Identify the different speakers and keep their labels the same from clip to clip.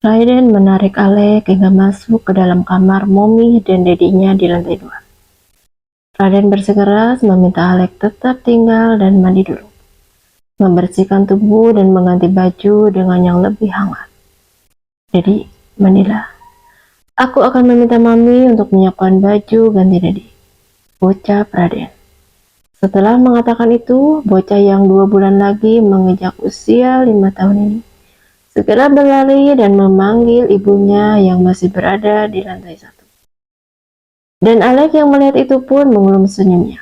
Speaker 1: Raiden menarik Alec hingga masuk ke dalam kamar Mommy dan dedinya di lantai 2. Raden bersikeras meminta Alec tetap tinggal dan mandi dulu, membersihkan tubuh dan mengganti baju dengan yang lebih hangat. Dedi, mandilah. Aku akan meminta Mami untuk menyiapkan baju ganti Dedi, ucap Raden. Setelah mengatakan itu, bocah yang 2 bulan lagi menginjak usia 5 tahun ini segera berlari dan memanggil ibunya yang masih berada di lantai 1. Dan Alec yang melihat itu pun mengelum senyumnya,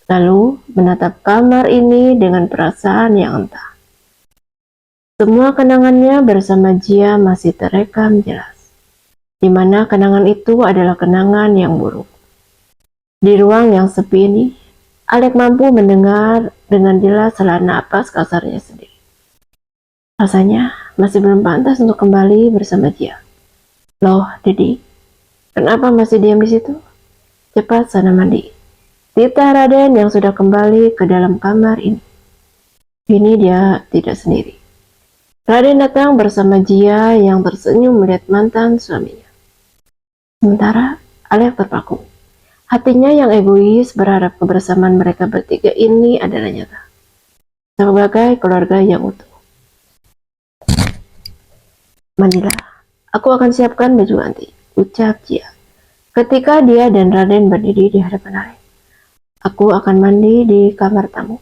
Speaker 1: lalu menatap kamar ini dengan perasaan yang entah. Semua kenangannya bersama Jia masih terekam jelas, di mana kenangan itu adalah kenangan yang buruk. Di ruang yang sepi ini, Alec mampu mendengar dengan jelas hela napas kasarnya sendiri. Rasanya masih belum pantas untuk kembali bersama Jia. Loh, Dedi, kenapa masih diam di situ? Cepat sana mandi. Titah Raden yang sudah kembali ke dalam kamar ini. Ini dia tidak sendiri. Raden datang bersama Jia yang tersenyum melihat mantan suaminya. Sementara Alec terpaku. Hatinya yang egois berharap kebersamaan mereka bertiga ini adalah nyata, sebagai keluarga yang utuh. Mandilah, aku akan siapkan baju ganti, ucap Jia. Ketika dia dan Raden berdiri di hadapan Alec. Aku akan mandi di kamar tamu.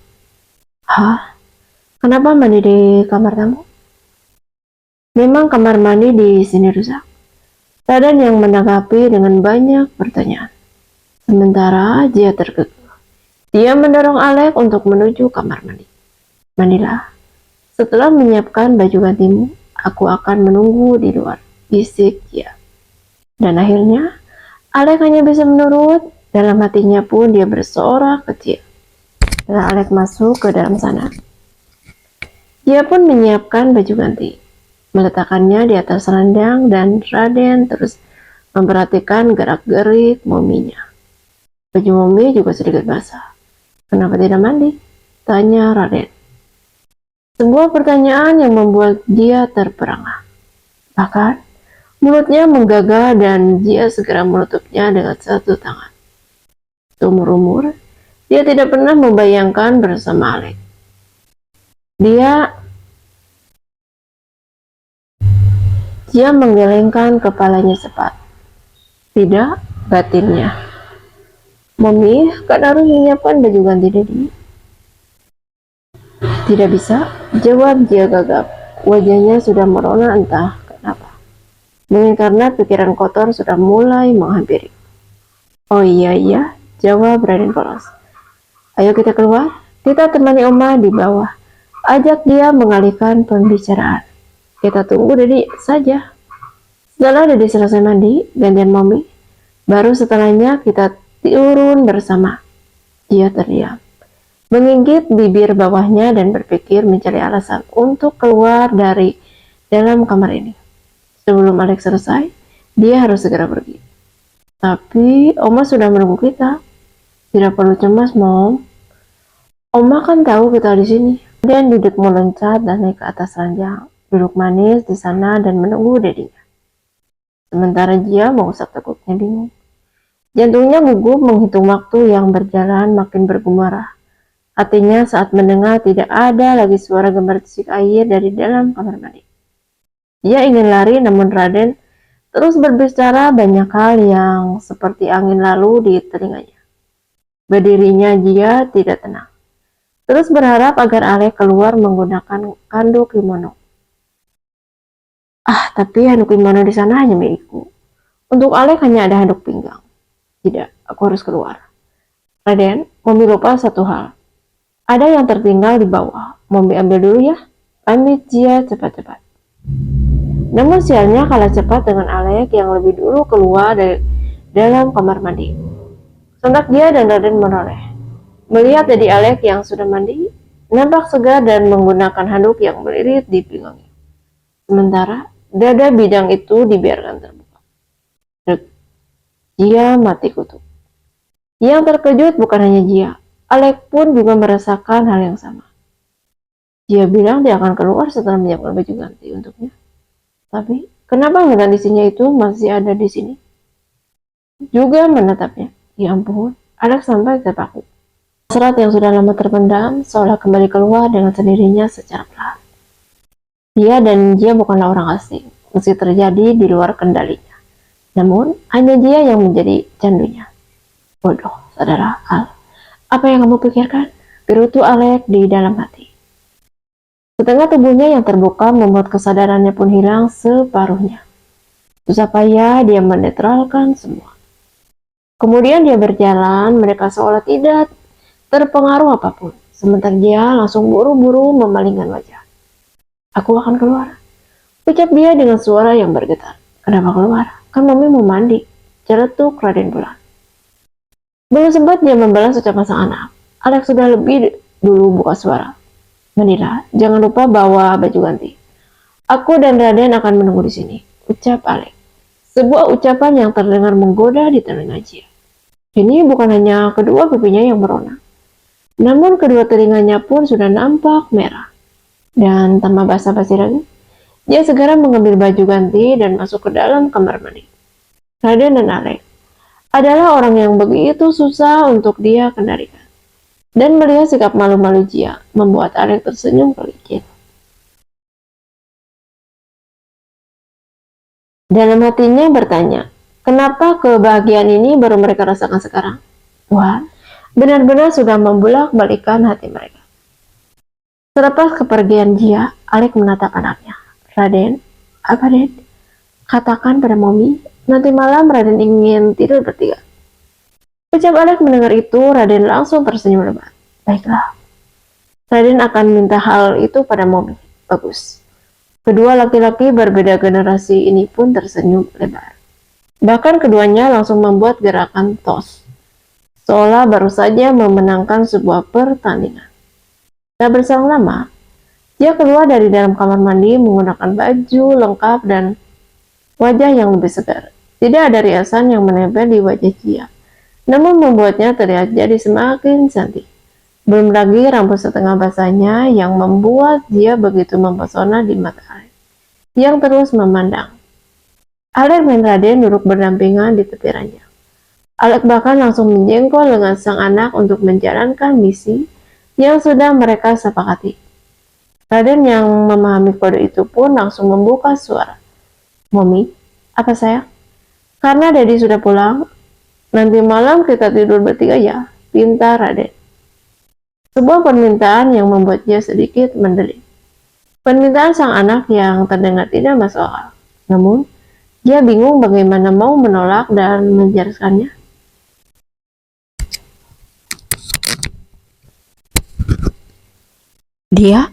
Speaker 1: Hah? Kenapa mandi di kamar tamu? Memang kamar mandi di sini rusak? Raden yang menanggapi dengan banyak pertanyaan. Sementara Jia terkekeh. Dia mendorong Alec untuk menuju kamar mandi. Mandilah. Setelah menyiapkan baju gantimu, aku akan menunggu di luar, bisik Jia. Dan akhirnya, Alec hanya bisa menurut. Dalam hatinya pun dia bersorak kecil. Setelah Alec masuk ke dalam sana, dia pun menyiapkan baju ganti, meletakkannya di atas selendang dan Raden terus memperhatikan gerak-gerik mominya. Baju Momi juga sedikit basah. Kenapa tidak mandi? Tanya Raden. Sebuah pertanyaan yang membuat dia terperangah. Bahkan, mulutnya menggagah dan dia segera menutupnya dengan satu tangan. Seumur-umur, dia tidak pernah membayangkan bersama Alec. Dia menggelengkan kepalanya cepat. Tidak, batinnya. Mami, Kak Naru menyiapkan baju ganti Dedi. Tidak bisa, jawab Jia gagap. Wajahnya sudah merona entah kenapa. Mungkin karena pikiran kotor sudah mulai menghampiri. Oh iya, jawab Raden polos. Ayo kita keluar, kita temani Oma di bawah. Ajak dia mengalihkan pembicaraan. Kita tunggu Dedi saja. Setelah Dedi selesai mandi, gantian Mami, baru setelahnya kita turun bersama. Dia terdiam, menggigit bibir bawahnya dan berpikir mencari alasan untuk keluar dari dalam kamar ini. Sebelum Alex selesai, dia harus segera pergi. Tapi Oma sudah menunggu kita. Tidak perlu cemas, Mom. Oma kan tahu kita di sini. Dan duduk meloncat dan naik ke atas ranjang, duduk manis di sana dan menunggu dedinya. Sementara Jia mengusap tekuknya bingung. Jantungnya gugup menghitung waktu yang berjalan makin bergemuruh. Hatinya saat mendengar tidak ada lagi suara gembar desik air dari dalam kamar mandi. Dia ingin lari namun Raden terus berbicara banyak hal yang seperti angin lalu di telinganya. Berdirinya Jia tidak tenang. Terus berharap agar Alec keluar menggunakan handuk kimono. Tapi handuk kimono di sana hanya milikku. Untuk Alec hanya ada handuk pinggang. Tidak, aku harus keluar. Raden, Mami lupa satu hal. Ada yang tertinggal di bawah. Mami ambil dulu ya. Pamit Jia cepat-cepat. Namun sialnya kalah cepat dengan Alec yang lebih dulu keluar dari dalam kamar mandi. Sontak dia dan Raden menoleh. Melihat Dedi Alec yang sudah mandi, nampak segar dan menggunakan handuk yang melilit di pinggangnya. Sementara dada bidang itu dibiarkan terbuka. Jia mati kutu. Yang terkejut bukan hanya Jia, Alec pun juga merasakan hal yang sama. Jia bilang dia akan keluar setelah menyiapkan baju ganti untuknya. Tapi Kenapa menangisinya itu masih ada di sini? Juga menatapnya. Ya ampun, Alex sampai terpaku. Hasrat yang sudah lama terpendam seolah kembali keluar dengan sendirinya secara perlahan. Dia dan Jia bukanlah orang asing, meski terjadi di luar kendalinya. Namun, hanya dia yang menjadi candunya. Bodoh, saudara Al. Apa yang kamu pikirkan? Gerutu Alex di dalam hati. Setengah tubuhnya yang terbuka membuat kesadarannya pun hilang separuhnya. Susah payah dia menetralkan semua. Kemudian dia berjalan, mereka seolah tidak terpengaruh apapun. Sementara dia langsung buru-buru memalingkan wajah. Aku akan keluar, ucap dia dengan suara yang bergetar. Kenapa keluar? Kan Mami mau mandi, celetuk Raden Bulan. Belum sempat dia membalas ucapan sang anak. Alex sudah lebih dulu buka suara. Manila, jangan lupa bawa baju ganti. Aku dan Raden akan menunggu di sini, ucap Alex. Sebuah ucapan yang terdengar menggoda di telinga Jia. Ini bukan hanya kedua pipinya yang merona, namun kedua telinganya pun sudah nampak merah. Dan tanpa basa-basi lagi, dia segera mengambil baju ganti dan masuk ke dalam kamar mandi. Raden dan Alex adalah orang yang begitu susah untuk dia kendalikan. Dan melihat sikap malu-malu Jia membuat Alex tersenyum kelicin. Dalam hatinya bertanya, kenapa kebahagiaan ini baru mereka rasakan sekarang? Tuhan, benar-benar sudah membulak-balikan hati mereka. Selepas kepergian Jia, Alex menatap anaknya. Raden, apa Den? Katakan pada Momi, nanti malam Raden ingin tidur bertiga. Ucap Alex mendengar itu, Raden langsung tersenyum lebar. Baiklah, Raden akan minta hal itu pada Momi. Bagus. Kedua laki-laki berbeda generasi ini pun tersenyum lebar. Bahkan keduanya langsung membuat gerakan tos, seolah baru saja memenangkan sebuah pertandingan. Tak berselang lama, dia keluar dari dalam kamar mandi menggunakan baju lengkap dan wajah yang lebih segar. Tidak ada riasan yang menempel di wajah Jia, namun membuatnya terlihat jadi semakin cantik. Belum lagi rambut setengah basahnya yang membuat dia begitu mempesona di mata Alex, yang terus memandang. Alex dan Raden duduk berdampingan di tepi ranjang. Alex bahkan langsung menjengkol dengan sang anak untuk menjalankan misi yang sudah mereka sepakati. Raden yang memahami kode itu pun langsung membuka suara. Momi, apa sayang? Karena Daddy sudah pulang, nanti malam kita tidur bertiga ya, pinta Raden. Sebuah permintaan yang membuat dia sedikit mendelik. Permintaan sang anak yang terdengar tidak masuk akal. Namun, dia bingung bagaimana mau menolak dan menjelaskannya. Dia,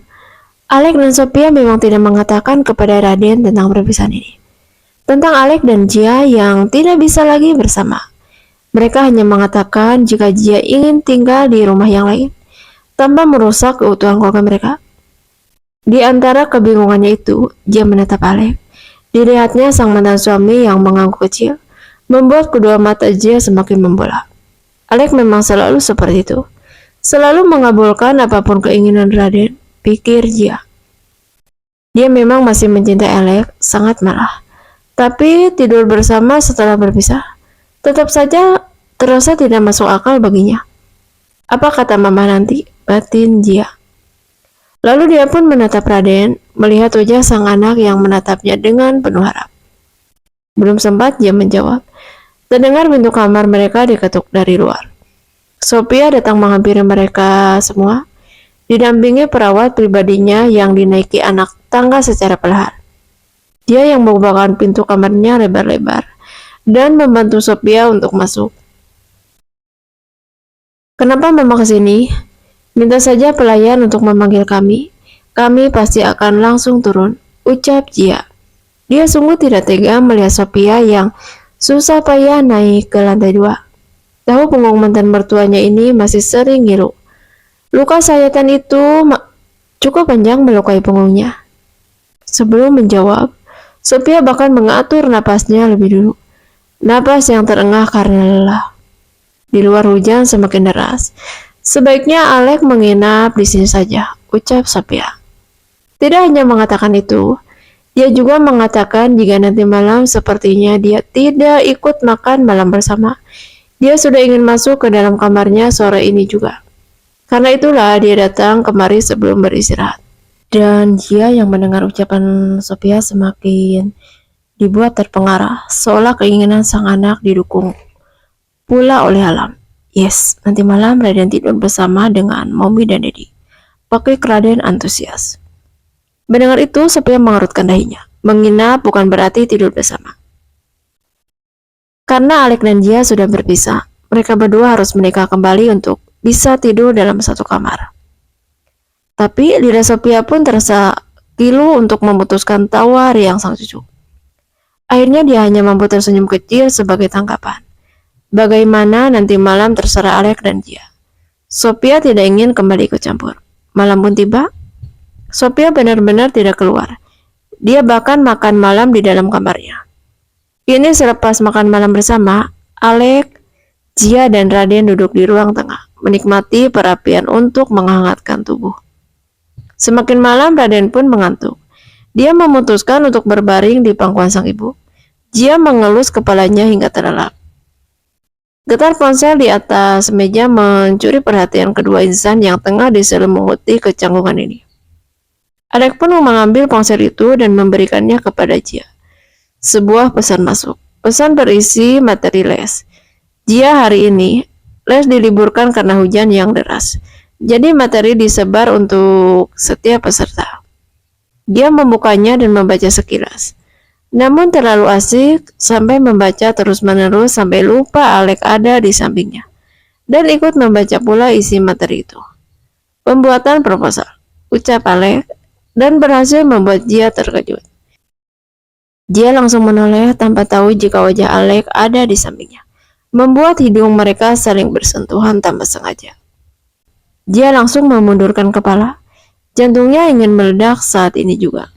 Speaker 1: Alex dan Sophia memang tidak mengatakan kepada Raden tentang perpisahan ini. Tentang Alex dan Jia yang tidak bisa lagi bersama. Mereka hanya mengatakan jika Jia ingin tinggal di rumah yang lain, tanpa merusak keutuhan keluarga mereka. Di antara kebingungannya itu, Jia menatap Alex. Dilihatnya sang mantan suami yang mengangguk kecil, membuat kedua mata Jia semakin membola. Alex memang selalu seperti itu. Selalu mengabulkan apapun keinginan Raden, pikir Jia. Dia memang masih mencintai Alex, sangat malah. Tapi tidur bersama setelah berpisah, tetap saja terasa tidak masuk akal baginya. Apa kata mama nanti? Batin Jia. Lalu dia pun menatap Raden, melihat wajah sang anak yang menatapnya dengan penuh harap. Belum sempat dia menjawab, terdengar pintu kamar mereka diketuk dari luar. Sophia datang menghampiri mereka semua, didampingi perawat pribadinya yang dinaiki anak tangga secara perlahan. Dia yang membukakan pintu kamarnya lebar-lebar dan membantu Sophia untuk masuk. Kenapa mama kesini? Minta saja pelayan untuk memanggil kami. Kami pasti akan langsung turun, ucap Jia. Dia sungguh tidak tega melihat Sophia yang susah payah naik ke lantai 2. Tahu punggung mantan mertuanya ini masih sering ngilu. Luka sayatan itu cukup panjang melukai punggungnya. Sebelum menjawab, Sophia bahkan mengatur napasnya lebih dulu. Napas yang terengah karena lelah. Di luar hujan semakin deras. Sebaiknya Alex menginap di sini saja, ucap Sophia. Tidak hanya mengatakan itu, Dia juga mengatakan jika nanti malam sepertinya dia tidak ikut makan malam bersama. Dia sudah ingin masuk ke dalam kamarnya sore ini juga. Karena itulah dia datang kemari sebelum beristirahat. Dan dia yang mendengar ucapan Sophia semakin dibuat terpengaruh, seolah keinginan sang anak didukung pula oleh alam. Yes, nanti malam Raden tidur bersama dengan Mommy dan Dedi. Pakai Raden antusias. Mendengar itu, Sophia mengerutkan dahinya. Menginap bukan berarti tidur bersama. Karena Alek dan Jia sudah berpisah, mereka berdua harus menikah kembali untuk bisa tidur dalam satu kamar. Tapi lidah Sophia pun terasa kilu untuk memutuskan tawa riang sang cucu. Akhirnya dia hanya mampu tersenyum kecil sebagai tanggapan. Bagaimana nanti malam terserah Alek dan Jia. Sophia tidak ingin kembali ikut campur. Malam pun tiba, Sophia benar-benar tidak keluar. Dia bahkan makan malam di dalam kamarnya. Ini selepas makan malam bersama, Alek, Jia dan Raden duduk di ruang tengah, menikmati perapian untuk menghangatkan tubuh. Semakin malam Raden pun mengantuk. Dia memutuskan untuk berbaring di pangkuan sang ibu. Jia mengelus kepalanya hingga terlelap. Getar ponsel di atas meja mencuri perhatian kedua insan yang tengah diselimuti kecanggungan ini. Alek pun mengambil ponsel itu dan memberikannya kepada Jia. Sebuah pesan masuk. Pesan berisi materi les. Jia, hari ini les diliburkan karena hujan yang deras. Jadi materi disebar untuk setiap peserta. Dia membukanya dan membaca sekilas. Namun terlalu asik sampai membaca terus-menerus sampai lupa Alek ada di sampingnya. Dan ikut membaca pula isi materi itu. Pembuatan proposal, ucap Alek, dan berhasil membuat Jia terkejut. Jia langsung menoleh tanpa tahu jika wajah Alek ada di sampingnya. Membuat hidung mereka saling bersentuhan tanpa sengaja. Dia langsung memundurkan kepala. Jantungnya ingin meledak saat ini juga.